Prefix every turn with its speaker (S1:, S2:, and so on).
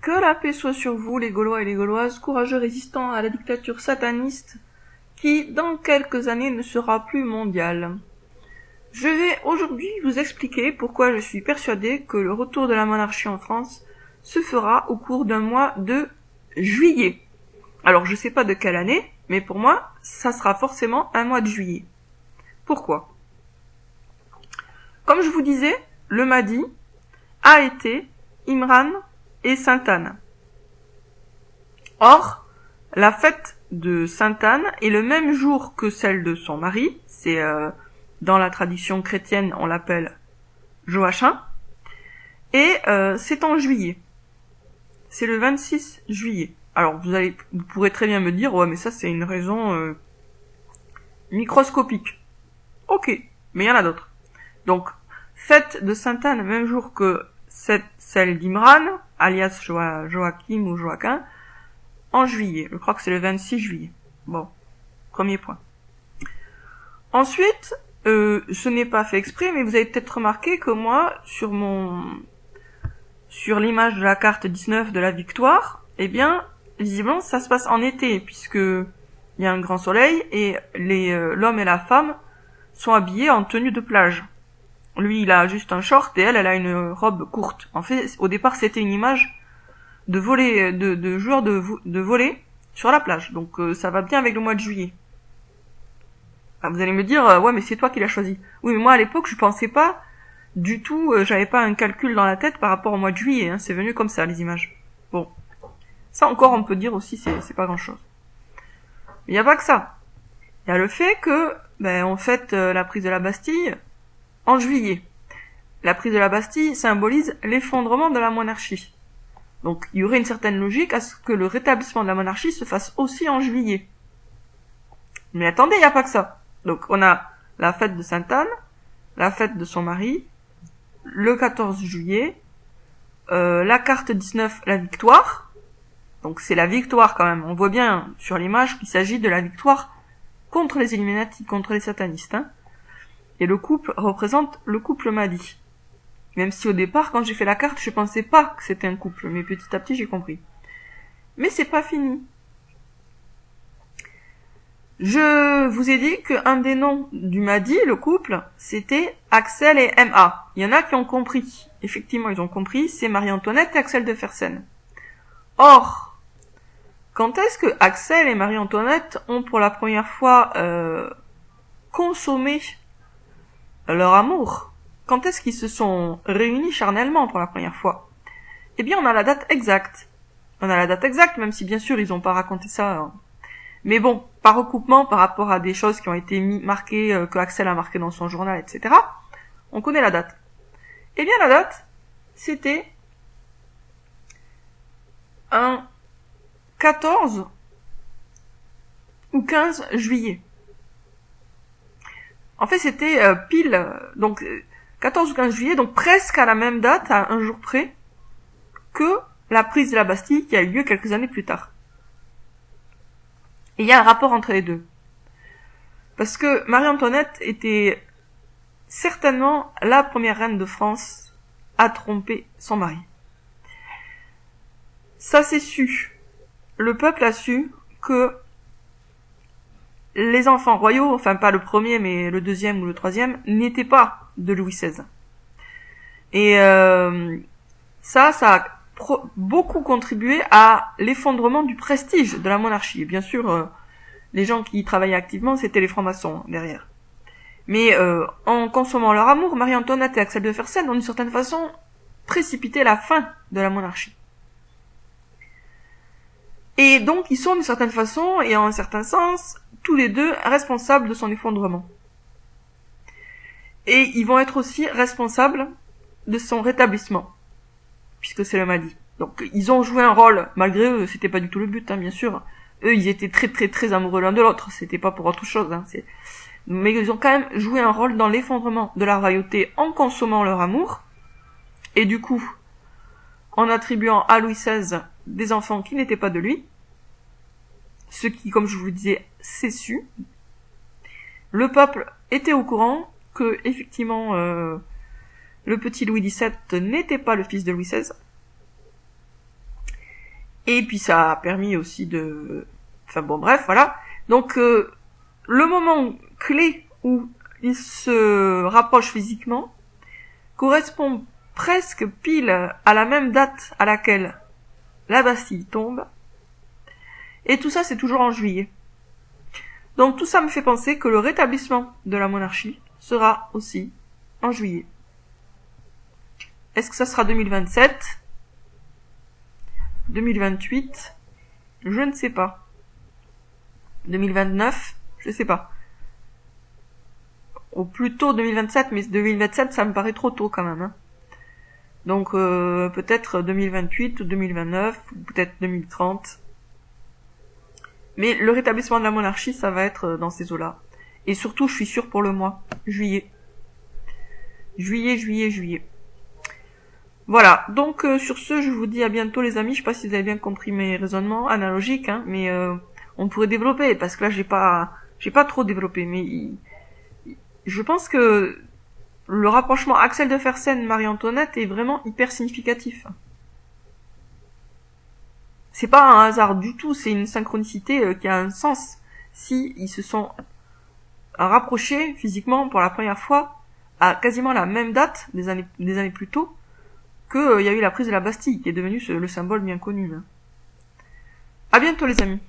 S1: Que la paix soit sur vous, les Gaulois et les Gauloises, courageux résistants à la dictature sataniste, qui, dans quelques années, ne sera plus mondiale. Je vais aujourd'hui vous expliquer pourquoi je suis persuadé que le retour de la monarchie en France se fera au cours d'un mois de juillet. Alors, je sais pas de quelle année, mais pour moi, ça sera forcément un mois de juillet. Pourquoi ? Comme je vous disais, le Mahdi a été Imran et Sainte-Anne. Or, la fête de Sainte-Anne est le même jour que celle de son mari, c'est dans la tradition chrétienne on l'appelle Joachim, et c'est en juillet. C'est le 26 juillet. Alors vous pourrez très bien me dire, ouais mais ça c'est une raison microscopique. Ok, mais il y en a d'autres. Donc, fête de Sainte-Anne, même jour que celle d'Imran, alias Joachim ou Joaquin, en juillet. Je crois que c'est le 26 juillet. Bon, premier point. Ensuite, ce n'est pas fait exprès, mais vous avez peut-être remarqué que moi, sur l'image de la carte 19 de la victoire, eh bien, visiblement, ça se passe en été, puisque il y a un grand soleil et l'homme et la femme sont habillés en tenue de plage. Lui, il a juste un short et elle a une robe courte. En fait, au départ, c'était une image de volley, de joueurs de volley sur la plage. Donc, ça va bien avec le mois de juillet. Alors, vous allez me dire, ouais, mais c'est toi qui l'as choisi. Oui, mais moi, à l'époque, je pensais pas du tout, j'avais pas un calcul dans la tête par rapport au mois de juillet, hein. C'est venu comme ça, les images. Bon. Ça encore, on peut dire aussi, c'est pas grand chose. Mais il y a pas que ça. Il y a le fait que, on fête la prise de la Bastille en juillet. La prise de la Bastille symbolise l'effondrement de la monarchie. Donc, il y aurait une certaine logique à ce que le rétablissement de la monarchie se fasse aussi en juillet. Mais attendez, il n'y a pas que ça. Donc, on a la fête de Sainte-Anne, la fête de son mari, le 14 juillet, la carte 19, la victoire. Donc, c'est la victoire quand même. On voit bien sur l'image qu'il s'agit de la victoire contre les Illuminati, contre les satanistes, hein. Et le couple représente le couple Mahdi. Même si au départ, quand j'ai fait la carte, je pensais pas que c'était un couple, mais petit à petit, j'ai compris. Mais c'est pas fini. Je vous ai dit qu'un des noms du Mahdi, le couple, c'était Axel et M.A. Il y en a qui ont compris. Effectivement, ils ont compris, c'est Marie-Antoinette et Axel de Fersen. Or, quand est-ce que Axel et Marie-Antoinette ont pour la première fois consommé leur amour? Quand est-ce qu'ils se sont réunis charnellement pour la première fois? Eh bien, on a la date exacte. On a la date exacte, même si bien sûr ils n'ont pas raconté ça. Hein. Mais bon, par recoupement, par rapport à des choses qui ont été marquées, que Axel a marquées dans son journal, etc., on connaît la date. Eh bien, la date, c'était un 14 ou 15 juillet. En fait, c'était pile, donc 14 ou 15 juillet, donc presque à la même date, à un jour près, que la prise de la Bastille qui a eu lieu quelques années plus tard. Et il y a un rapport entre les deux. Parce que Marie-Antoinette était certainement la première reine de France à tromper son mari. Ça c'est su. Le peuple a su que les enfants royaux, enfin pas le premier mais le deuxième ou le troisième, n'étaient pas de Louis XVI. Et ça a beaucoup contribué à l'effondrement du prestige de la monarchie. Et bien sûr, les gens qui y travaillaient activement, c'était les francs-maçons derrière. Mais en consommant leur amour, Marie-Antoinette et Axel de Fersen ont d'une certaine façon précipité la fin de la monarchie. Et donc ils sont d'une certaine façon, et en un certain sens, tous les deux responsables de son effondrement. Et ils vont être aussi responsables de son rétablissement, puisque c'est le Mahdi. Donc ils ont joué un rôle, malgré eux, c'était pas du tout le but, hein, bien sûr. Eux, ils étaient très très très amoureux l'un de l'autre, c'était pas pour autre chose, hein, mais ils ont quand même joué un rôle dans l'effondrement de la royauté en consommant leur amour, et du coup, en attribuant à Louis XVI des enfants qui n'étaient pas de lui, ce qui, comme je vous le disais, c'est su. Le peuple était au courant que, effectivement, le petit Louis XVII n'était pas le fils de Louis XVI. Et puis ça a permis aussi de... Enfin bon, bref, voilà. Donc, le moment clé où ils se rapprochent physiquement correspond presque pile à la même date à laquelle la Bastille tombe. Et tout ça, c'est toujours en juillet. Donc tout ça me fait penser que le rétablissement de la monarchie sera aussi en juillet. Est-ce que ça sera 2027 ? 2028 ? Je ne sais pas. 2029 ? Je sais pas. Au plus tôt 2027, mais 2027 ça me paraît trop tôt quand même. Hein. Donc peut-être 2028 ou 2029, ou peut-être 2030. Mais le rétablissement de la monarchie, ça va être dans ces eaux-là. Et surtout, je suis sûre pour le mois, juillet. Juillet. Voilà, donc sur ce, je vous dis à bientôt les amis. Je sais pas si vous avez bien compris mes raisonnements analogiques, hein, mais on pourrait développer, parce que là j'ai pas trop développé, mais je pense que le rapprochement Axel de Fersen Marie-Antoinette est vraiment hyper significatif. C'est pas un hasard du tout, c'est une synchronicité qui a un sens. Si ils se sont rapprochés physiquement pour la première fois à quasiment la même date des années plus tôt que il y a eu la prise de la Bastille, qui est devenue le symbole bien connu. À bientôt les amis.